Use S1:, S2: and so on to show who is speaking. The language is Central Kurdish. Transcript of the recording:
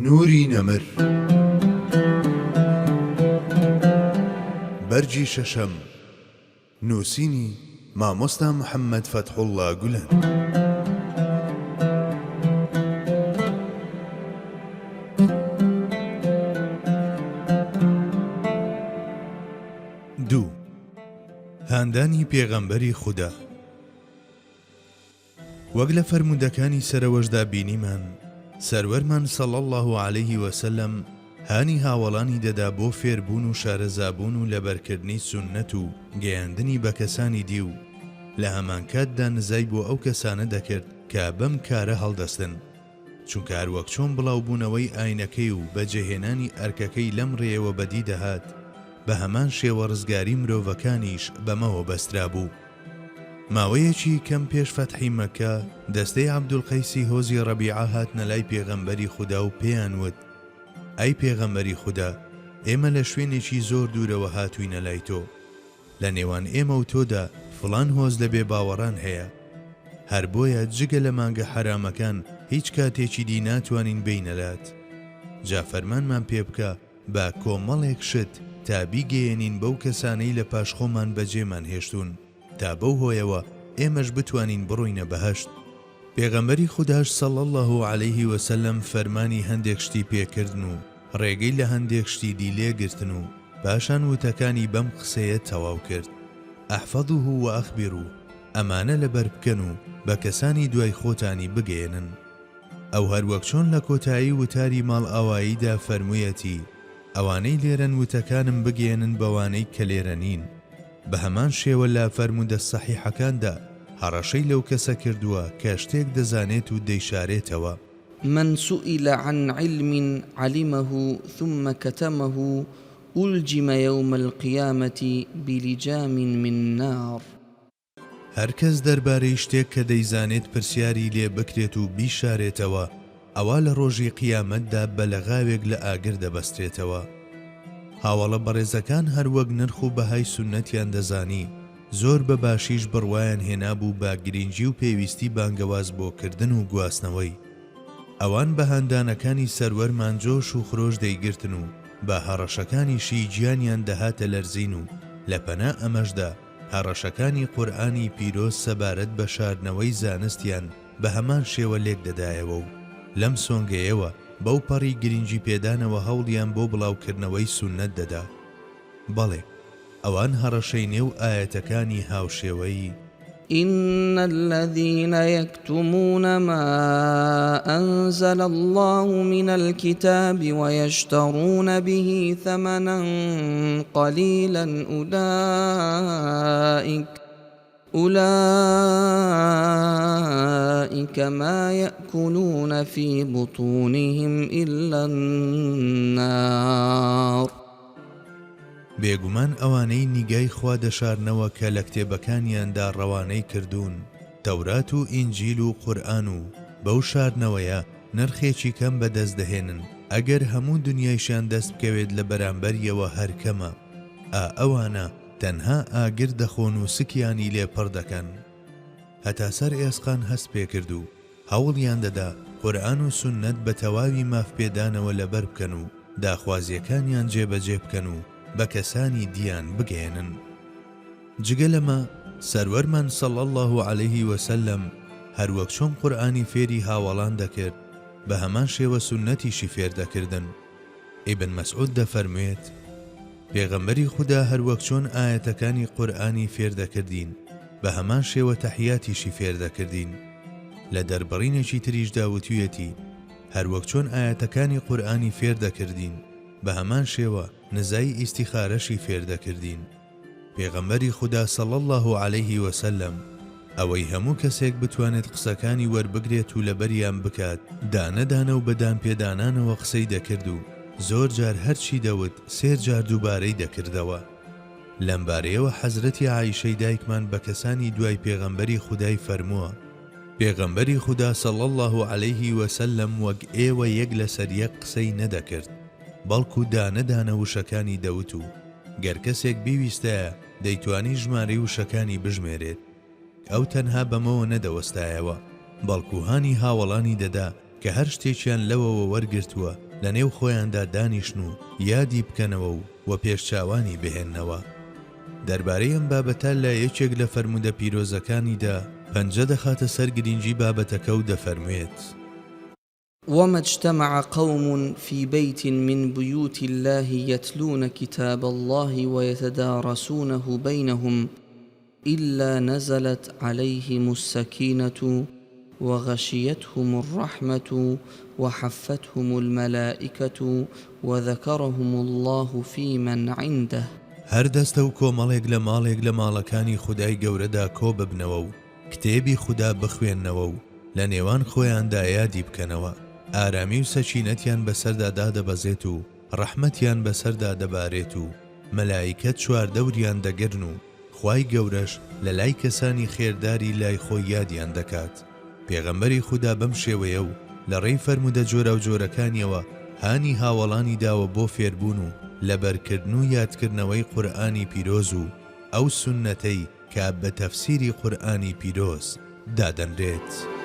S1: نوری نەمر بەرجی شەشەم نووسینی مامۆستا محەممەد فەتحوڵڵا گولەن. دوو هاندانی پێغەمبەری خودا. وەک لە فەرموودەکانی سەرەوەشدا بینیمان، سەروەرمان صلی الله علیه وسلم هانی هاوڵانی دەدا بۆ فێربوون و شارەزابوون و لەبەرکردنی سوننەت و گەیاندنی بە کەسانی دی و لە هەمان کاتدا نزای بۆ ئەو کەسانە دەکرد کە بەم کارە هەڵدەستن، چونکە هەروەک چۆن بڵاوبوونەوەی ئاینەکەی و بەجێهێنانی ئەرکەکەی لەم ڕێیەوە بەدی دەهات، بە هەمان شێوە ڕزگاری مرۆڤەکانیش بەمەوە بەسترا بوو. ماوەیەکی کەم پێش فەتحی مەکە دەستەی عەبدولقەیسی هۆزی ڕەبیعە هاتنە لای پێغەمبەری خودا و پێیان وت: ئەی پێغەمبەری خودا، ئێمە لە شوێنێکی زۆر دوورەوە هاتووینە لای تۆ، لە نێوان ئێمە و تۆدا فڵان هۆز لە بێباوەڕان هەیە، هەر بۆیە جگە لە مانگە حرامەکان هیچ کاتێکی دی ناتوانین بینەلات. جا فەرمانمان پێ بکە بە کۆمەڵێک شت تا بیگەیەنین بەو کەسانەی لە پاشخۆمان بەجێمان هێشتون، تا بەو هۆیەوە ئێمەش بتوانین بڕۆینە بەهەشت. پێغەمبەری خوداش صلی الله علیه وسلم فەرمانی هەندێک شتی پێکردن و ڕێگەی لە هەندێک شتی دی لێگرتن و پاشان وتەکانی بەم قسەیە تەواو کرد: ئەحفەظوه و ئەخبیرو، ئەمانە لەبەر بکەن و بە کەسانی دوای خۆتانی بگەێنن. ئەو هەروەک چۆن لە کۆتایی وتاری ماڵ ئاواییدا فەرموویەتی: ئەوانەی لێرەن وتەکانم بگەێنن بەوانەی کە لێرە نین. بە هەمان شێوە لە فەرموودە سەحیحەکاندا هەڕەشەی لەو کەسە کردووە کە شتێک دەزانێت و دەیشارێتەوە.
S2: من سئل عن علم علمه ثم كتمه ألجم يوم القيامة بلجام من نار.
S1: هەر کەس دەربارەی شتێک کە دەیزانێت پرسیاری لێ بکرێت و بیشارێتەوە، ئەوا لە ڕۆژی قیامەتدا بە لەغاوێک لە ئاگر دەبەسترێتەوە. هاوڵە بەڕێزەکان هەروەک نرخ و بەهای سونەتیان دەزانی، زۆر بە باشیش بڕوایان هێنابوو بە گرنگی و پێویستی بانگەواز بۆکردن و گواستنەوەی. ئەوان بە هەندانەکانی سەروەرمان جۆش و خرۆش دەیگرتن و بە هەڕەشەکانیشی گیانیان دەهاتە لەرزین و لە پەنا ئەمەشدا هەڕەشەکانی قورئانی پیرۆز سەبارەت بە شاردنەوەی زانستیان بە هەمان شێوە لێک دەدایەوە و لەم سۆنگەیەوە بەو پەڕی گرنگی پێدانەوە هەوڵیان بۆ بڵاوکردنەوەی سوننەت دەدا. بەڵێ، ئەوان هەڕەشەی نێو ئاەتەکانی هاوشێوەی
S2: إن الذين يكتمون ما أنزل الله من الكتاب ويشترون به ثمنا قليلا أولئك ما يأكلون في بطونهم إلا النار.
S1: بێگومان ئەوانەی نیگای خوا دەشارنەوە کە لە کتێبەکانیاندا ڕەوانەی کردوون، تەورات و ئینجیل و قورئان، و بەو شاردنەوەیە نرخێکی کەم بەدەست دەهێنن، ئەگەر هەموو دنیایشان دەست بکەوێت لە بەرامبەریەوە هەر کەمە. ئەوانە تەنها ئاگر دەخۆن و سکیانی لێپڕ دەکەن. هەتا سەر ئێسقان هەست پێکرد و هەوڵیان دەدا قورئان و سوننەت بە تەواوی مافپێدانەوە لەبەر بکەن و داخوازیەکانیان جێبەجێ بکەن و بە کەسانی دیان بگەێنن. جگە لەمە سەروەرمان صلی الله علیه وسلم هەروەک چۆن قورئانی فێری هاوڵان دەکرد، بە هەمان شێوە سوننەتیشی فێر دەکردن. ئیبن مەسعود دەفەرموێت: پێغەمبەری خودا هەروەک چۆن ئاەتەکانی قورئانی فێر دەکردین، بە هەمان شێوە تەحیاتیشی فێر دەکردین. لە دەربڕینێکی تریشدا وتوویەتی: هەروەک چۆن ئاەتەکانی قورئانی فێر دەکردین، بە هەمان شێوە نزای ئیستیخارەشی فێر دەکردین. پێغەمبەری خودا صلی الله علیه وسلم ئەوەی هەموو کەسێک بتوانێت قسەکانی وەربگرێت و لەبەریان بکات، دانەدانە و بەدان پێدانانەوە قسەی دەکرد و زۆر جار هەرچی دەوت 3 جار دووبارەی دەکردەوە. لەم بارەیەوە حەزرەتی عایشەی دایکمان بە کەسانی دوای پێغەمبەری خودای فەرمووە: پێغەمبەری خودا صلی الله علیه وسلم وەک ئێوە یەک لەسەر یەک قسەی نەدەکرد، بەڵکو دانەدانە وشەکانی دەوت و گەر کەسێک بیویستایە دەیتوانی ژمارەی وشەکانی بژمێرێت. ئەو تەنها بەمەوە نەدەوەستایەوە، بەڵکو هانی هاوڵانی دەدا کە هەر شتێکیان لەوەوە وەرگرتووە لە نێو خۆیاندا دانیشن و یادی بکەنەوە و پێشچاوانی بهێننەوە. دەربارەی ئەم بابەتە لە یەکێک لە فەرمودە پیرۆزەکانیدا پەنجە دەخاتە سەر گرنگی بابەتەکە و دەفەرموێت:
S2: وما اجتمع قوم في بيت من بيوت الله يتلون كتاب الله ويتدارسونه بينهم إلا نزلت عليهم السكينة وغشيتهم الرحمة وحفتهم الملائكة وذكرهم الله في من عنده.
S1: هەر دەستە و کۆمەڵێک لە ماڵێک لە ماڵەکانی خودای گەورەدا کۆ ببنەوە و کتێبی خوددا بخوێننەوە و لە نێوان خۆیاندا یادی بکەنەوە. ئارامی و سەکینەتیان بەسەردا دادەبەزێت و ڕەحمەتیان بەسەردا دەبارێت و مەلایکەت چواردەوریان دەگرن و خوای گەورەش لە لای کەسانی خێرداری لای خۆی یادیان دەکات. پێغەمبەری خوددا بەم شێوەیە و لە ڕێی فەرمودە جۆرە و جۆرەکانیەوە هانی هاوڵانی داوە بۆ فێربوون و لەبەرکردن و یادکردنەوەی قورئانی پیرۆز و ئەو سوننەتەی کە بە تەفسیری قورئانی پیرۆز دادەنرێت.